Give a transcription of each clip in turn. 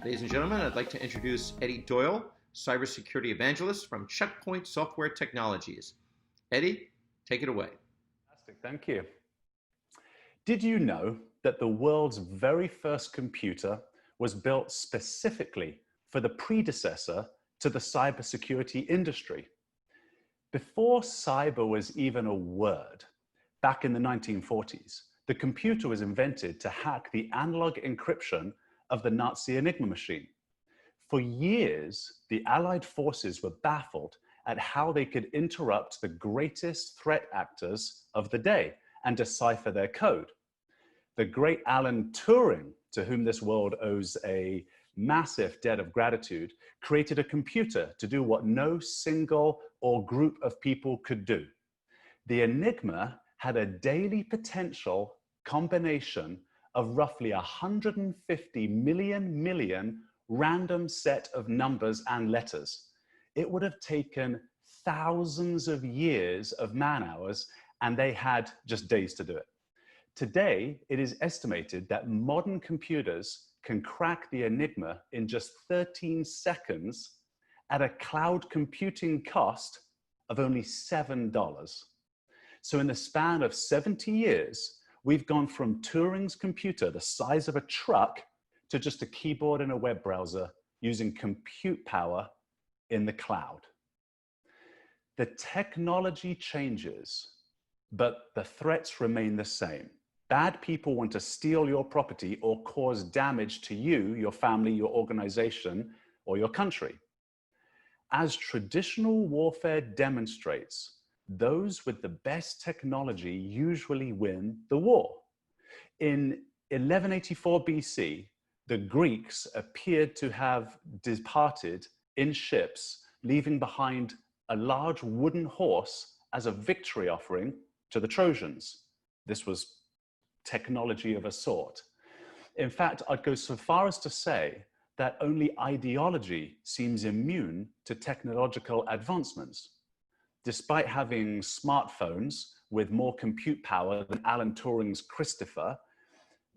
Ladies and gentlemen, I'd like to introduce Eddie Doyle, cybersecurity evangelist from Checkpoint Software Technologies. Eddie, take it away. Fantastic, thank you. Did you know that the world's very first computer was built specifically for the predecessor to the cybersecurity industry? Before cyber was even a word, back in the 1940s, the computer was invented to hack the analog encryption of the Nazi Enigma machine. For years, the Allied forces were baffled at how they could interrupt the greatest threat actors of the day and decipher their code. The great Alan Turing, to whom this world owes a massive debt of gratitude, created a computer to do what no single or group of people could do. The Enigma had a daily potential combination of roughly 150 million random set of numbers and letters. It would have taken thousands of years of man-hours, and they had just days to do it. Today, it is estimated that modern computers can crack the Enigma in just 13 seconds at a cloud computing cost of only $7. So in the span of 70 years, we've gone from Turing's computer, the size of a truck, to just a keyboard and a web browser using compute power in the cloud. The technology changes, but the threats remain the same. Bad people want to steal your property or cause damage to you, your family, your organization, or your country. As traditional warfare demonstrates, those with the best technology usually win the war. In 1184 BC, the Greeks appeared to have departed in ships, leaving behind a large wooden horse as a victory offering to the Trojans. This was technology of a sort. In fact, I'd go so far as to say that only ideology seems immune to technological advancements. Despite having smartphones with more compute power than Alan Turing's Christopher,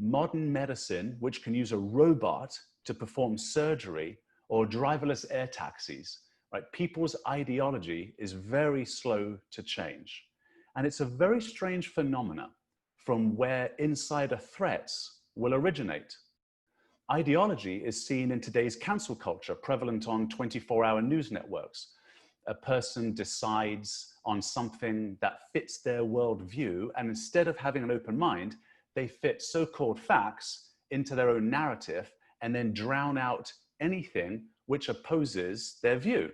modern medicine, which can use a robot to perform surgery or driverless air taxis, right? People's ideology is very slow to change. And it's a very strange phenomena from where insider threats will originate. Ideology is seen in today's cancel culture, prevalent on 24-hour news networks. A person decides on something that fits their worldview, and instead of having an open mind, they fit so-called facts into their own narrative and then drown out anything which opposes their view.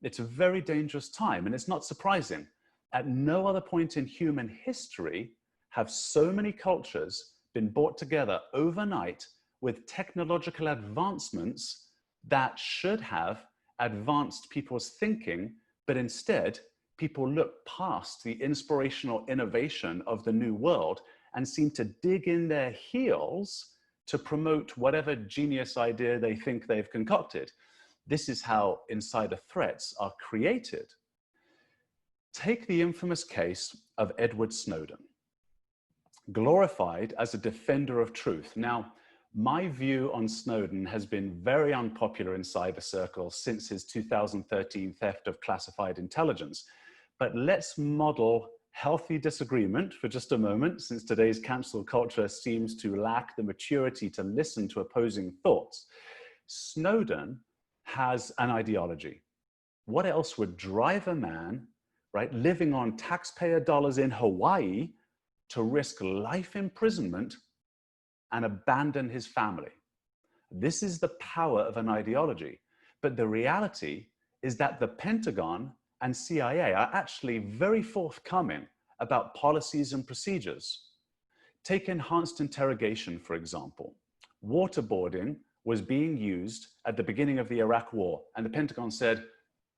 It's a very dangerous time, and it's not surprising. At no other point in human history have so many cultures been brought together overnight with technological advancements that should have advanced people's thinking, but instead people look past the inspirational innovation of the new world and seem to dig in their heels to promote whatever genius idea they think they've concocted. This is how insider threats are created. Take the infamous case of Edward Snowden, glorified as a defender of truth. Now, my view on Snowden has been very unpopular in cyber circles since his 2013 theft of classified intelligence. But let's model healthy disagreement for just a moment, since today's cancel culture seems to lack the maturity to listen to opposing thoughts. Snowden has an ideology. What else would drive a man, right, living on taxpayer dollars in Hawaii to risk life imprisonment and abandon his family? This is the power of an ideology. But the reality is that the Pentagon and CIA are actually very forthcoming about policies and procedures. Take enhanced interrogation, for example. Waterboarding was being used at the beginning of the Iraq War, and the Pentagon said,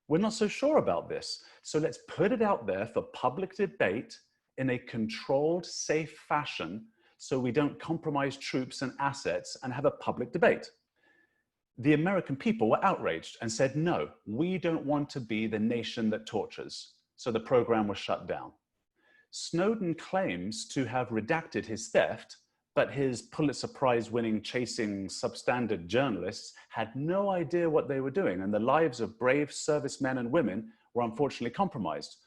we're not so sure about this, so let's put it out there for public debate in a controlled, safe fashion so we don't compromise troops and assets and have a public debate. The American people were outraged and said, no, we don't want to be the nation that tortures. So the program was shut down. Snowden claims to have redacted his theft, but his Pulitzer Prize winning chasing substandard journalists had no idea what they were doing, and the lives of brave servicemen and women were unfortunately compromised.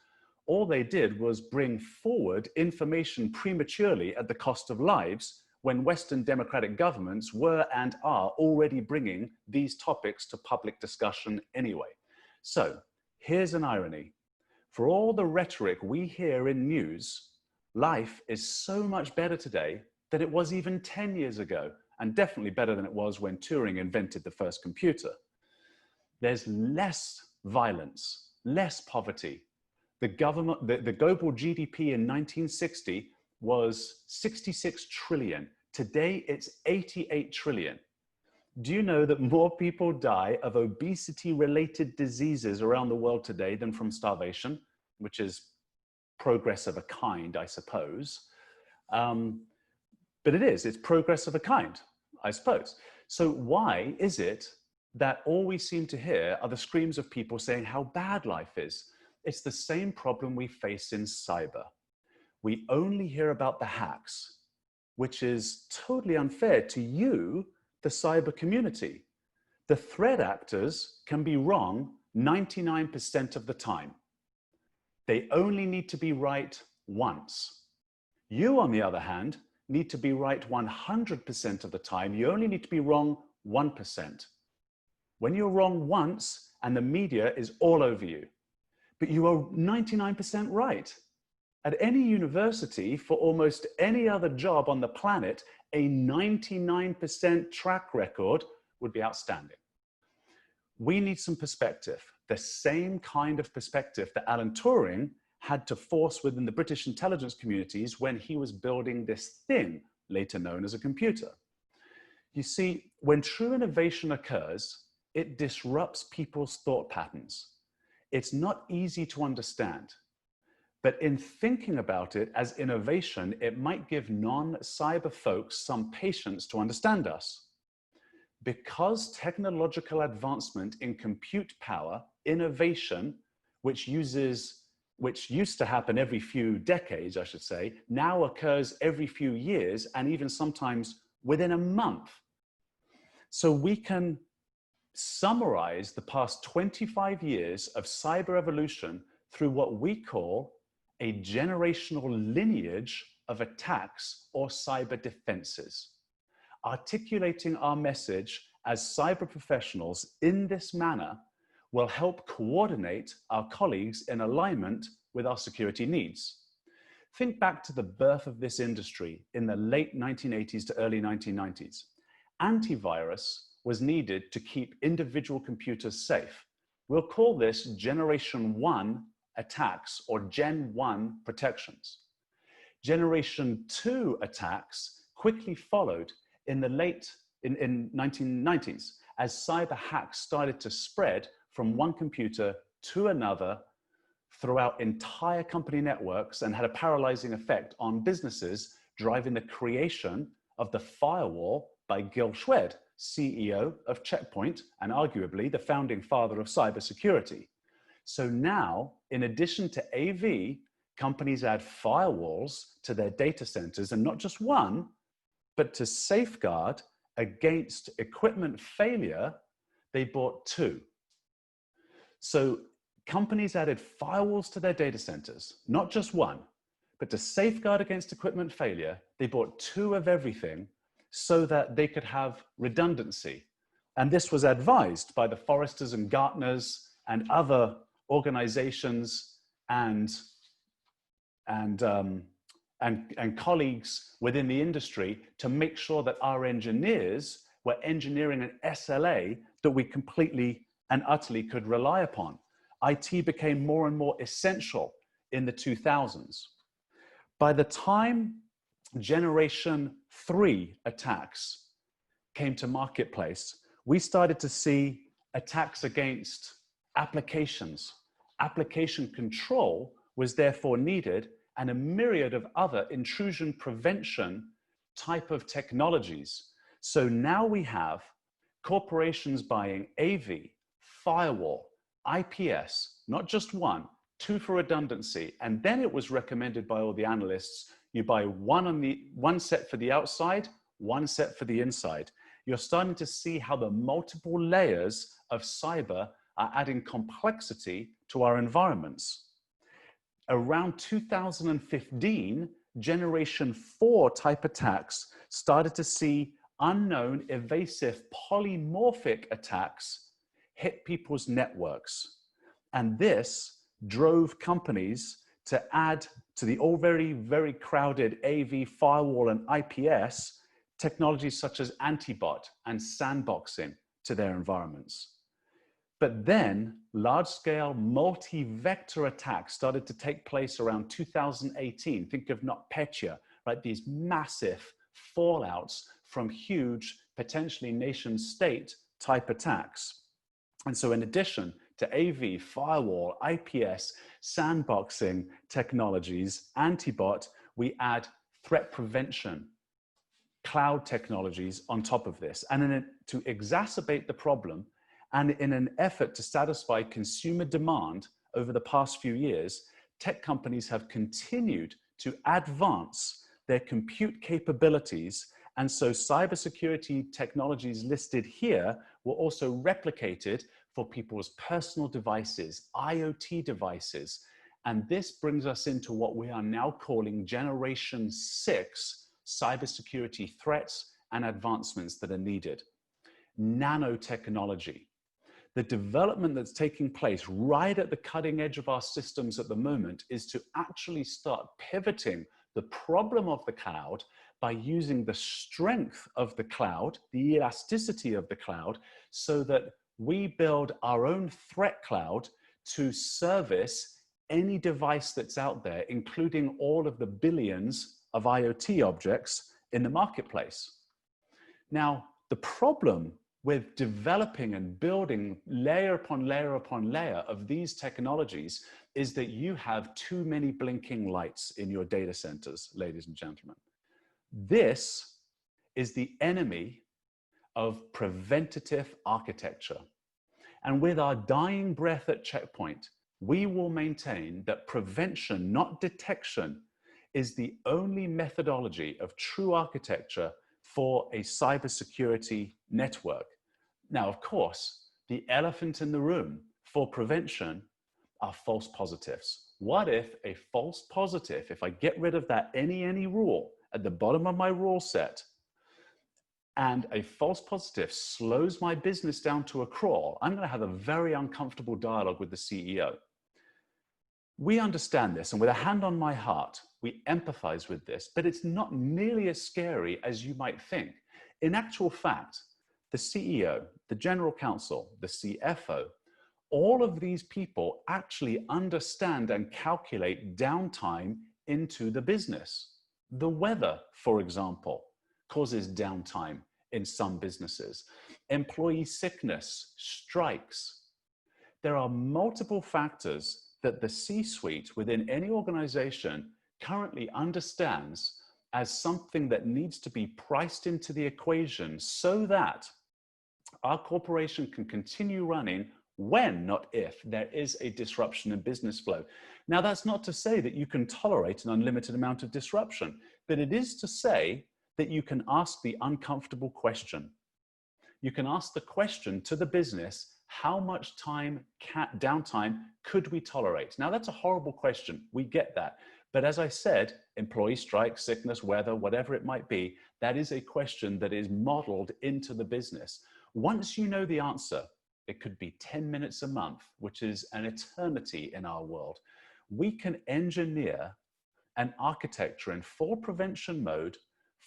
All they did was bring forward information prematurely at the cost of lives when Western democratic governments were and are already bringing these topics to public discussion anyway. So here's an irony. For all the rhetoric we hear in news, life is so much better today than it was even 10 years ago, and definitely better than it was when Turing invented the first computer. There's less violence, less poverty. The global GDP in 1960 was 66 trillion. Today, it's 88 trillion. Do you know that more people die of obesity-related diseases around the world today than from starvation, which is progress of a kind, I suppose. But it's progress of a kind, I suppose. So why is it that all we seem to hear are the screams of people saying how bad life is? It's the same problem we face in cyber. We only hear about the hacks, which is totally unfair to you, the cyber community. The threat actors can be wrong 99% of the time. They only need to be right once. You, on the other hand, need to be right 100% of the time. You only need to be wrong 1%. When you're wrong once and the media is all over you, but you are 99% right. At any university, for almost any other job on the planet, a 99% track record would be outstanding. We need some perspective, the same kind of perspective that Alan Turing had to force within the British intelligence communities when he was building this thing, later known as a computer. You see, when true innovation occurs, it disrupts people's thought patterns. It's not easy to understand. But in thinking about it as innovation, it might give non-cyber folks some patience to understand us. Because technological advancement in compute power, innovation, which used to happen every few decades, I should say, now occurs every few years and even sometimes within a month. So we can summarize the past 25 years of cyber evolution through what we call a generational lineage of attacks or cyber defenses. Articulating our message as cyber professionals in this manner will help coordinate our colleagues in alignment with our security needs. Think back to the birth of this industry in the late 1980s to early 1990s. Antivirus was needed to keep individual computers safe. We'll call this Generation 1 attacks or Gen 1 protections. Generation 2 attacks quickly followed in the late 1990s as cyber hacks started to spread from one computer to another throughout entire company networks and had a paralyzing effect on businesses, driving the creation of the firewall by Gil Shwed, CEO of Check Point and arguably the founding father of cybersecurity. So now, in addition to AV, companies add firewalls to their data centers, and not just one, but to safeguard against equipment failure, they bought two. So companies added firewalls to their data centers, not just one, but to safeguard against equipment failure, they bought two of everything so that they could have redundancy. And this was advised by the Forresters and Gartners and other organizations and colleagues within the industry to make sure that our engineers were engineering an SLA that we completely and utterly could rely upon. IT became more and more essential in the 2000s. By the time Generation 3 attacks came to marketplace, we started to see attacks against applications. Application control was therefore needed, and a myriad of other intrusion prevention type of technologies. So now we have corporations buying AV, firewall, IPS, not just one, two for redundancy. And then it was recommended by all the analysts, You buy one set for the outside, one set for the inside. You're starting to see how the multiple layers of cyber are adding complexity to our environments. Around 2015, Generation 4 type attacks started to see unknown, evasive, polymorphic attacks hit people's networks. And this drove companies to add to the already very crowded AV, firewall, and IPS technologies such as anti-bot and sandboxing to their environments. But then large-scale multi-vector attacks started to take place around 2018. Think of NotPetya, right? These massive fallouts from huge, potentially nation-state type attacks. And so in addition to AV, firewall, IPS, sandboxing technologies, anti-bot, we add threat prevention, cloud technologies on top of this. And to exacerbate the problem, and in an effort to satisfy consumer demand over the past few years, tech companies have continued to advance their compute capabilities. And so cybersecurity technologies listed here were also replicated for people's personal devices, IoT devices. And this brings us into what we are now calling Generation 6 cybersecurity threats and advancements that are needed. Nanotechnology. The development that's taking place right at the cutting edge of our systems at the moment is to actually start pivoting the problem of the cloud by using the strength of the cloud, the elasticity of the cloud, so that we build our own threat cloud to service any device that's out there, including all of the billions of IoT objects in the marketplace. Now, the problem with developing and building layer upon layer upon layer of these technologies is that you have too many blinking lights in your data centers, ladies and gentlemen. This is the enemy of preventative architecture. And with our dying breath at Checkpoint, we will maintain that prevention, not detection, is the only methodology of true architecture for a cybersecurity network. Now, of course, the elephant in the room for prevention are false positives. What if a false positive, if I get rid of that any rule at the bottom of my rule set, and a false positive slows my business down to a crawl, I'm going to have a very uncomfortable dialogue with the CEO. We understand this, and with a hand on my heart, we empathize with this, but it's not nearly as scary as you might think. In actual fact, the CEO, the general counsel, the CFO, all of these people actually understand and calculate downtime into the business. The weather, for example, causes downtime in some businesses. Employee sickness, strikes. There are multiple factors that the C-suite within any organization currently understands as something that needs to be priced into the equation so that our corporation can continue running when, not if, there is a disruption in business flow. Now, that's not to say that you can tolerate an unlimited amount of disruption, but it is to say that you can ask the uncomfortable question. You can ask the question to the business, how much downtime could we tolerate? Now, that's a horrible question. We get that. But as I said, employee strike, sickness, weather, whatever it might be, that is a question that is modeled into the business. Once you know the answer, it could be 10 minutes a month, which is an eternity in our world. We can engineer an architecture in full prevention mode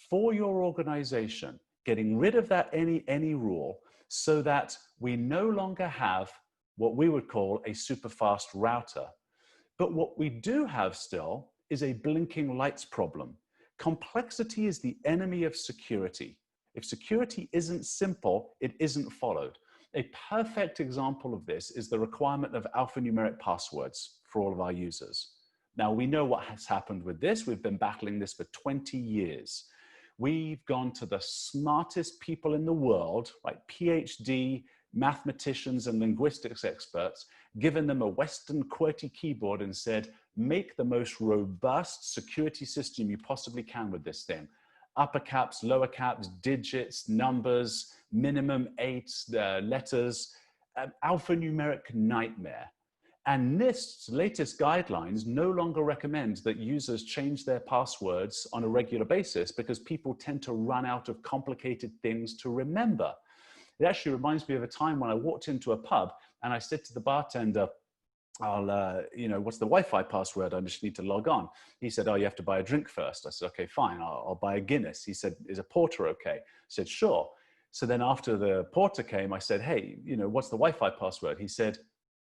for your organization, getting rid of that any rule so that we no longer have what we would call a super fast router. But what we do have still is a blinking lights problem. Complexity is the enemy of security. If security isn't simple, it isn't followed. A perfect example of this is the requirement of alphanumeric passwords for all of our users. Now, we know what has happened with this. We've been battling this for 20 years. We've gone to the smartest people in the world, like PhD mathematicians and linguistics experts, given them a Western QWERTY keyboard and said, make the most robust security system you possibly can with this thing. Upper caps, lower caps, digits, numbers, minimum 8 letters, alphanumeric nightmare. And NIST's latest guidelines no longer recommend that users change their passwords on a regular basis because people tend to run out of complicated things to remember. It actually reminds me of a time when I walked into a pub and I said to the bartender, what's the Wi-Fi password? I just need to log on. He said, oh, you have to buy a drink first. I said, okay, fine, I'll buy a Guinness. He said, is a porter okay? I said, sure. So then after the porter came, I said, hey, what's the Wi-Fi password? He said,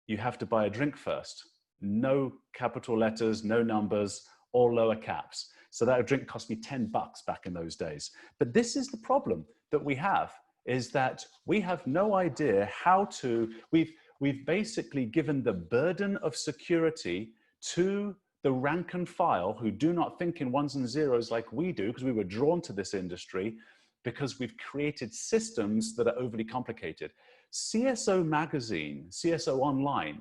you have to buy a drink first. No capital letters, no numbers, all lower caps. So that drink cost me $10 back in those days. But this is the problem that we have, is that we have no idea how to, we've basically given the burden of security to the rank and file who do not think in ones and zeros like we do, because we were drawn to this industry, because we've created systems that are overly complicated. CISO magazine, CISO Online,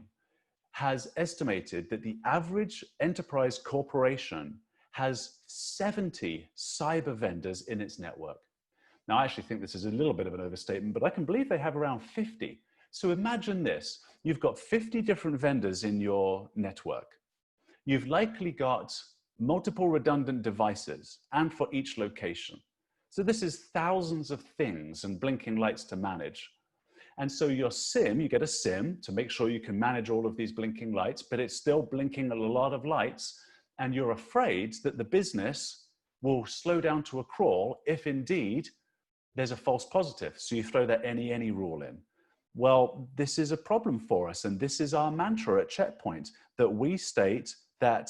has estimated that the average enterprise corporation has 70 cyber vendors in its network. Now, I actually think this is a little bit of an overstatement, but I can believe they have around 50. So imagine this, you've got 50 different vendors in your network. You've likely got multiple redundant devices and for each location. So this is thousands of things and blinking lights to manage. And so your SIM, you get a SIM to make sure you can manage all of these blinking lights, but it's still blinking a lot of lights. And you're afraid that the business will slow down to a crawl if indeed there's a false positive. So you throw that any rule in. Well, this is a problem for us. And this is our mantra at Checkpoint, that we state that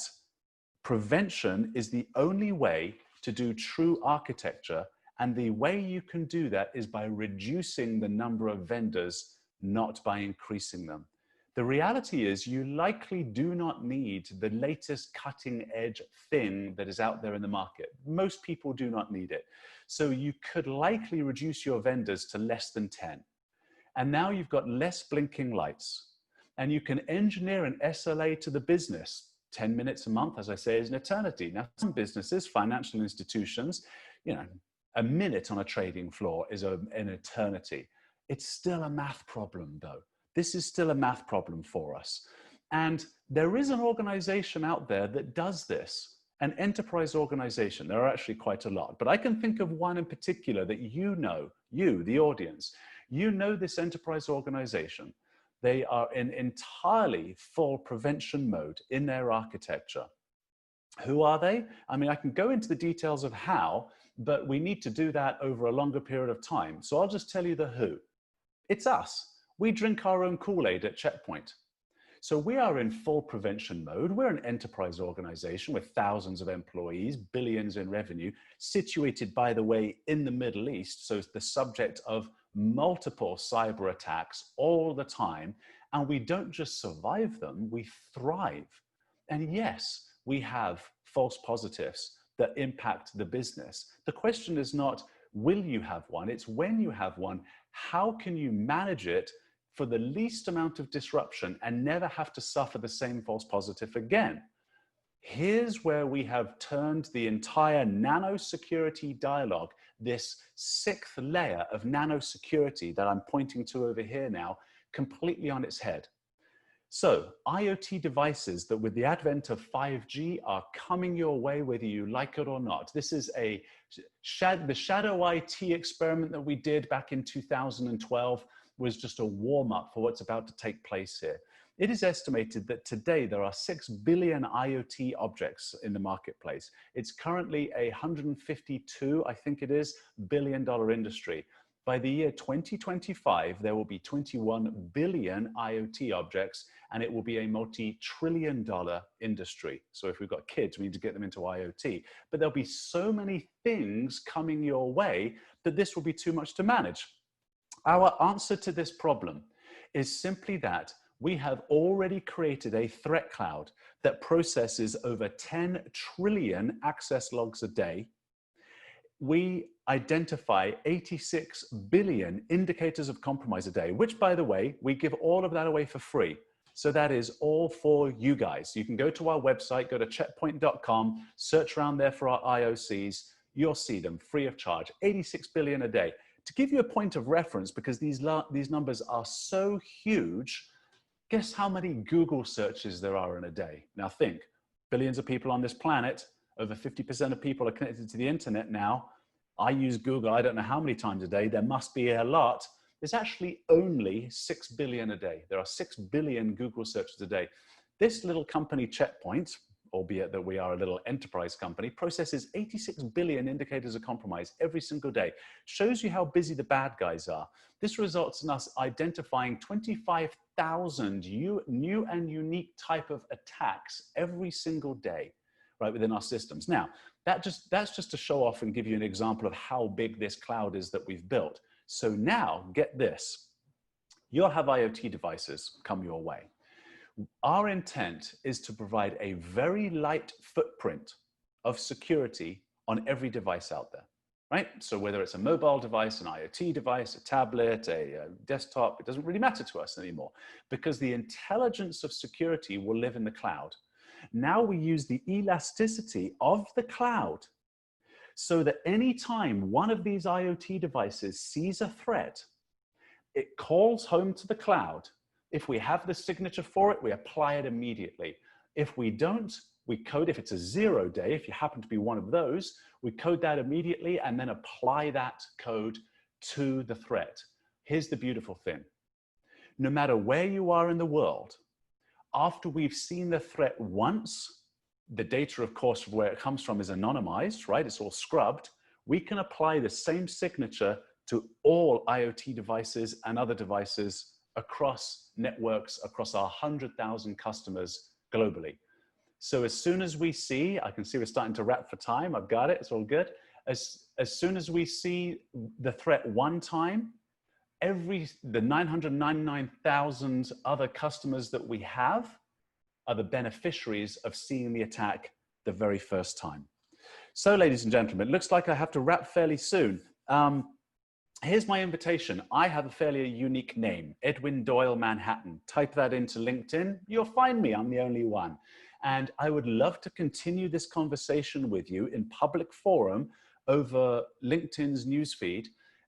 prevention is the only way to do true architecture. And the way you can do that is by reducing the number of vendors, not by increasing them. The reality is you likely do not need the latest cutting edge thing that is out there in the market. Most people do not need it. So you could likely reduce your vendors to less than 10. And now you've got less blinking lights. And you can engineer an SLA to the business. 10 minutes a month, as I say, is an eternity. Now, some businesses, financial institutions, a minute on a trading floor is an eternity. It's still a math problem, though. This is still a math problem for us. And there is an organization out there that does this, an enterprise organization. There are actually quite a lot, but I can think of one in particular that you, the audience, this enterprise organization. They are in entirely full prevention mode in their architecture. Who are they? I mean, I can go into the details of how, but we need to do that over a longer period of time. So I'll just tell you the who. It's us. We drink our own Kool-Aid at Checkpoint. So we are in full prevention mode. We're an enterprise organization with thousands of employees, billions in revenue, situated, by the way, in the Middle East. So it's the subject of multiple cyber attacks all the time. And we don't just survive them, we thrive. And yes, we have false positives that impact the business. The question is not, will you have one? It's when you have one, how can you manage it for the least amount of disruption and never have to suffer the same false positive again? Here's where we have turned the entire nano security dialogue, this sixth layer of nano security that I'm pointing to over here now, completely on its head. So IoT devices that with the advent of 5G are coming your way, whether you like it or not. This is the shadow IT experiment that we did back in 2012 was just a warm-up for what's about to take place here. It is estimated that today there are 6 billion IoT objects in the marketplace. It's currently a $152, I think it is, billion industry. By the year 2025, there will be 21 billion IoT objects, and it will be a multi-trillion-dollar industry. So if we've got kids, we need to get them into IoT. But there'll be so many things coming your way that this will be too much to manage. Our answer to this problem is simply that we have already created a threat cloud that processes over 10 trillion access logs a day. we identify 86 billion indicators of compromise a day, which, by the way, we give all of that away for free. So that is all for you guys. You can go to our website, go to checkpoint.com, search around there for our IOCs. You'll see them free of charge, 86 billion a day. To give you a point of reference, because these numbers are so huge, guess how many Google searches there are in a day? Now think, billions of people on this planet, over 50% of people are connected to the internet now. I use Google, I don't know how many times a day. There must be a lot. There's actually only 6 billion a day. There are 6 billion Google searches a day. This little company, Checkpoint, albeit that we are a little enterprise company, processes 86 billion indicators of compromise every single day. Shows you how busy the bad guys are. This results in us identifying 25,000 new and unique type of attacks every single day, right, within our systems. Now, that's just to show off and give you an example of how big this cloud is that we've built. So now, get this. You'll have IoT devices come your way. Our intent is to provide a very light footprint of security on every device out there, right? So whether it's a mobile device, an IoT device, a tablet, a desktop, it doesn't really matter to us anymore, because the intelligence of security will live in the cloud. Now we use the elasticity of the cloud so that anytime one of these IoT devices sees a threat, it calls home to the cloud. If we have the signature for it, we apply it immediately. If we don't, we code, if it's a 0 day, if you happen to be one of those, we code that immediately and then apply that code to the threat. Here's the beautiful thing. No matter where you are in the world, after we've seen the threat once, the data, of course, where it comes from is anonymized, right? It's all scrubbed. We can apply the same signature to all IoT devices and other devices across networks, across our 100,000 customers globally. So as soon as we see, I can see we're starting to wrap for time. I've got it, it's all good. As soon as we see the threat one time, the 999,000 other customers that we have are the beneficiaries of seeing the attack the very first time. So ladies and gentlemen, it looks like I have to wrap fairly soon. Here's my invitation. I have a fairly unique name, Edwin Doyle Manhattan. Type that into LinkedIn, you'll find me, I'm the only one. And I would love to continue this conversation with you in public forum over LinkedIn's newsfeed,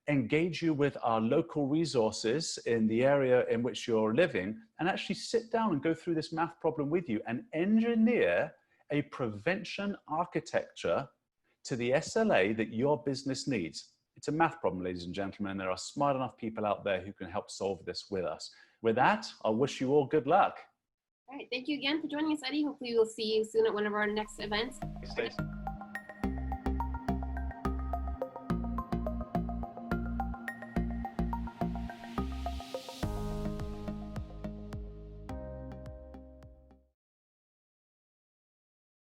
engage you with our local resources in the area in which you're living, and actually sit down and go through this math problem with you and engineer a prevention architecture to the SLA that your business needs. It's a math problem, ladies and gentlemen, and there are smart enough people out there who can help solve this with us. With that, I wish you all good luck. All right, thank you again for joining us, Eddie. Hopefully we'll see you soon at one of our next events. Stay safe.